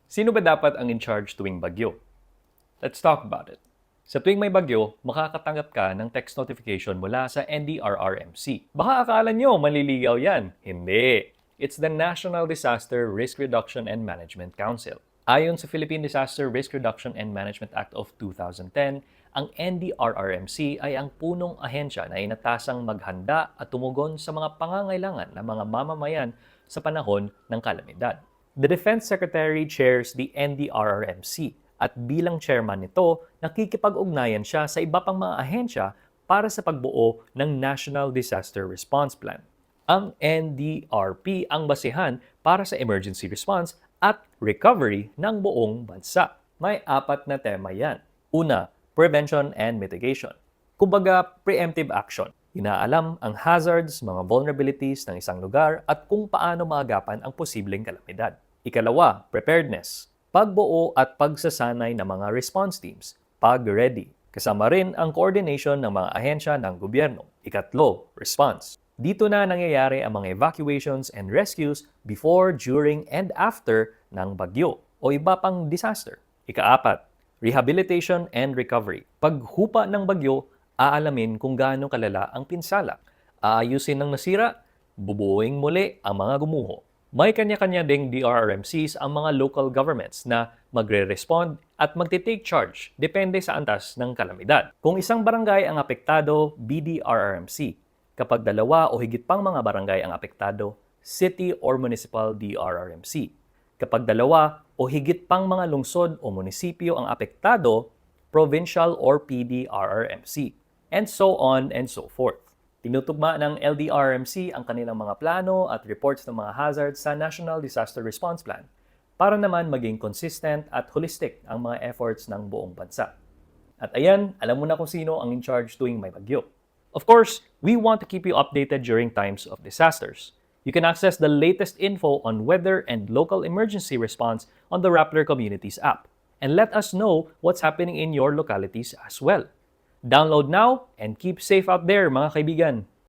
Sino ba dapat ang in charge tuwing bagyo? Let's talk about it. Sa tuwing may bagyo, makakatanggap ka ng text notification mula sa NDRRMC. Baka akala nyo maliligaw yan. Hindi. It's the National Disaster Risk Reduction and Management Council. Ayon sa Philippine Disaster Risk Reduction and Management Act of 2010, ang NDRRMC ay ang punong ahensya na inatasang maghanda at tumugon sa mga pangangailangan ng mga mamamayan sa panahon ng kalamidad. The Defense Secretary chairs the NDRRMC at bilang chairman nito, nakikipag-ugnayan siya sa iba pang mga ahensya para sa pagbuo ng National Disaster Response Plan. Ang NDRP ang basihan para sa emergency response at recovery ng buong bansa. May 4 na tema yan. Una, prevention and mitigation. Kumbaga, preemptive action. Inaalam ang hazards, mga vulnerabilities ng isang lugar at kung paano maagapan ang posibleng kalamidad. Ikalawa, preparedness. Pagbuo at pagsasanay ng mga response teams. Pag-ready. Kasama rin ang coordination ng mga ahensya ng gobyerno. Ikatlo, response. Dito na nangyayari ang mga evacuations and rescues before, during, and after ng bagyo o iba pang disaster. Ika-4, rehabilitation and recovery. Paghupa ng bagyo, aalamin kung gaano kalala ang pinsala. Aayusin ng nasira, bubuuing muli ang mga gumuho. May kanya-kanya ding DRRMCs ang mga local governments na magre-respond at magte-take charge depende sa antas ng kalamidad. Kung isang barangay ang apektado, BDRRMC. Kapag 2 o higit pang mga barangay ang apektado, city or municipal DRRMC. Kapag 2 o higit pang mga lungsod o munisipyo ang apektado, provincial or PDRRMC. And so on and so forth. Tinutugma ng LDRRMC ang kanilang mga plano at reports ng mga hazards sa National Disaster Response Plan para naman maging consistent at holistic ang mga efforts ng buong bansa. At ayan, alam mo na kung sino ang in charge tuwing may bagyo. Of course, we want to keep you updated during times of disasters. You can access the latest info on weather and local emergency response on the Rappler Communities app. And let us know what's happening in your localities as well. Download now and keep safe out there, mga kaibigan!